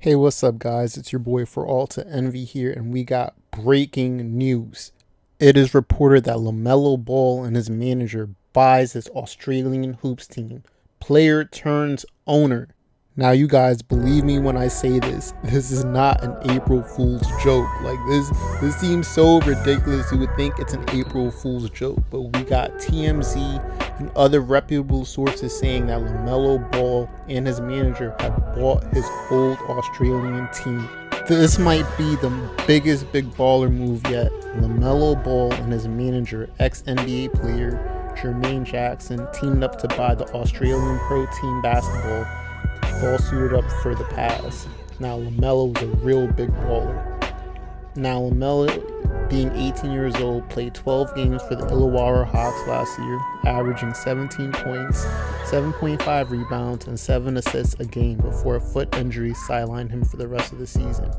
Hey, what's up, guys? It's your boy For All to Envy here, and we got breaking news. It is reported that LaMelo Ball and his manager buys his Australian hoops team. Player turns owner. Now, you guys believe me when I say this. This is not an April Fool's joke. Like this seems so ridiculous. You would think it's an April Fool's joke, but we got TMZ and other reputable sources saying that LaMelo Ball and his manager have bought his old Australian team. This might be the biggest big baller move yet. LaMelo Ball and his manager, ex-NBA player Jermaine Jackson, teamed up to buy the Australian pro team basketball, all suited up for the pass. Now, LaMelo was a real big baller. Now, LaMelo, being 18 years old, played 12 games for the Illawarra Hawks last year, averaging 17 points, 7.5 rebounds, and 7 assists a game before a foot injury sidelined him for the rest of the season.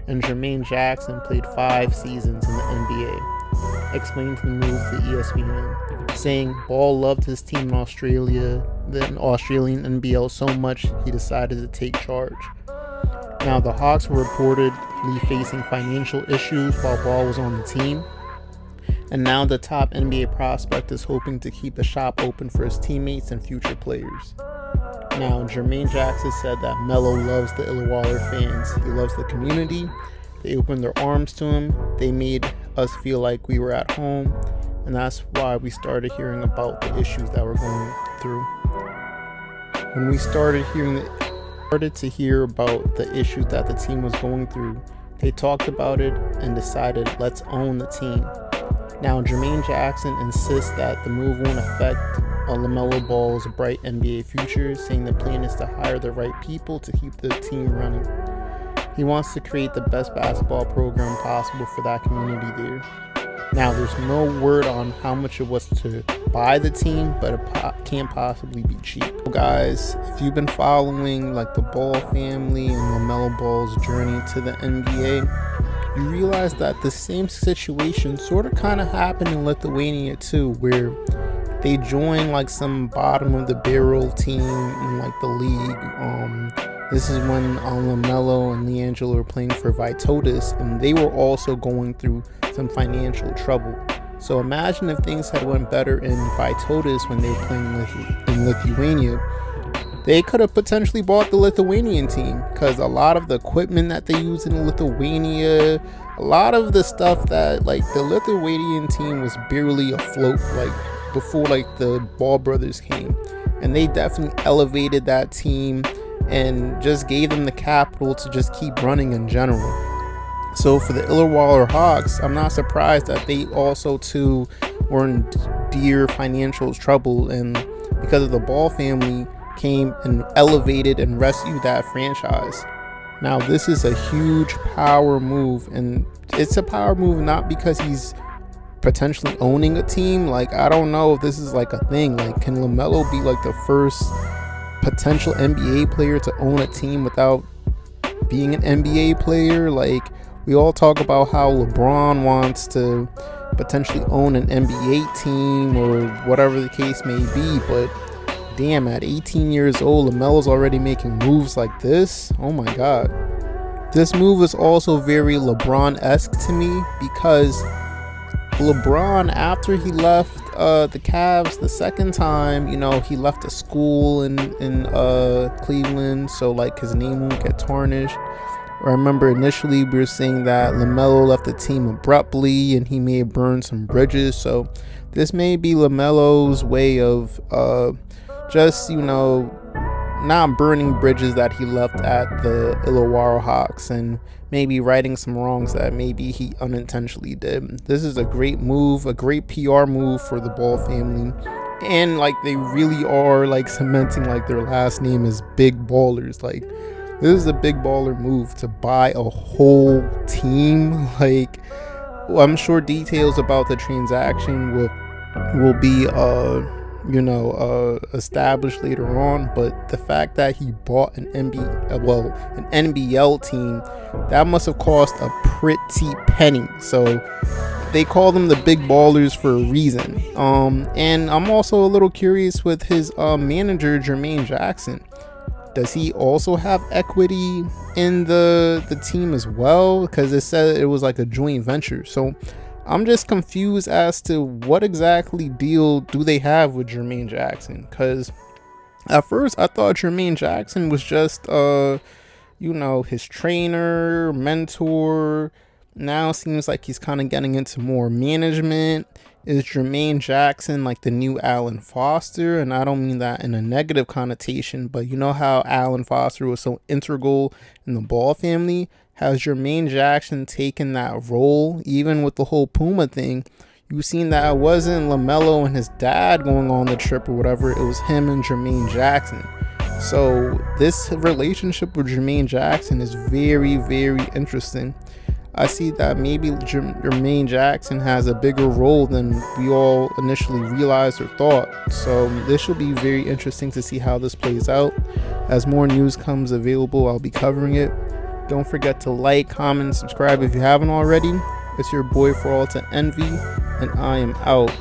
And Jermaine Jackson played 5 seasons in the NBA. Explained the move to ESPN, saying Ball loved his team in Australia, the Australian NBL, so much he decided to take charge. Now, the Hawks were reportedly facing financial issues while Ball was on the team, and now the top NBA prospect is hoping to keep the shop open for his teammates and future players. Now, Jermaine Jackson said that Melo loves the Illawarra fans. He loves the community. They opened their arms to him. They made us feel like we were at home, and that's why we started hearing about the issues that we're going through. When we started to hear about the issues that the team was going through, they talked about it and decided, let's own the team. Now, Jermaine Jackson insists that the move won't affect LaMelo Ball's bright NBA future, saying the plan is to hire the right people to keep the team running. He wants to create the best basketball program possible for that community there. Now, there's no word on how much it was to buy the team, but it can't possibly be cheap. Guys, if you've been following like the Ball family and LaMelo Ball's journey to the NBA, you realize that the same situation sort of kind of happened in Lithuania too, where they joined like some bottom of the barrel team in like the league. This is when LaMelo and LiAngelo were playing for Vytautas, and they were also going through some financial trouble. So imagine if things had went better in Vytautas when they were playing in Lithuania. They could have potentially bought the Lithuanian team, because a lot of the equipment that they use in Lithuania, a lot of the stuff that like the Lithuanian team was barely afloat like before like the Ball brothers came, and they definitely elevated that team and just gave them the capital to just keep running in general. So for the Illawarra Hawks, I'm not surprised that they also too were in dear financial trouble, and because of the Ball family came and elevated and rescued that franchise. Now, this is a huge power move, and it's a power move not because he's potentially owning a team. Like, I don't know if this is like a thing. Like, can LaMelo be like the first potential NBA player to own a team without being an NBA player? Like, we all talk about how LeBron wants to potentially own an NBA team or whatever the case may be, but damn, at 18 years old, LaMelo's already making moves like this. Oh my god. This move is also very LeBron-esque to me, because LeBron, after he left the Cavs the second time, you know, he left a school in Cleveland, so like his name won't get tarnished. I remember initially we were saying that LaMelo left the team abruptly and he may have burned some bridges, so this may be LaMelo's way of just, you know, not burning bridges that he left at the Illawarra Hawks, and maybe righting some wrongs that maybe he unintentionally did. This is a great move, a great PR move for the Ball family, and like they really are like cementing like their last name is Big Ballers. Like, this is a big baller move to buy a whole team. Like, well, I'm sure details about the transaction will be established later on, but the fact that he bought an NBL team, that must have cost a pretty penny. So they call them the big ballers for a reason. And I'm also a little curious with his manager Jermaine Jackson. Does he also have equity in the team as well? Because it said it was like a joint venture. So I'm just confused as to what exactly deal do they have with Jermaine Jackson. Because at first I thought Jermaine Jackson was just his trainer, mentor. Now it seems like he's kind of getting into more management. Is Jermaine Jackson like the new Alan Foster? And I don't mean that in a negative connotation, but you know how Alan Foster was so integral in the Ball family? Has Jermaine Jackson taken that role? Even with the whole Puma thing, you've seen that it wasn't LaMelo and his dad going on the trip or whatever. It was him and Jermaine Jackson. So this relationship with Jermaine Jackson is very, very interesting. I see that maybe Jermaine Jackson has a bigger role than we all initially realized or thought. So this will be very interesting to see how this plays out. As more news comes available, I'll be covering it. Don't forget to like, comment, and subscribe if you haven't already. It's your boy for all to envy, and I am out.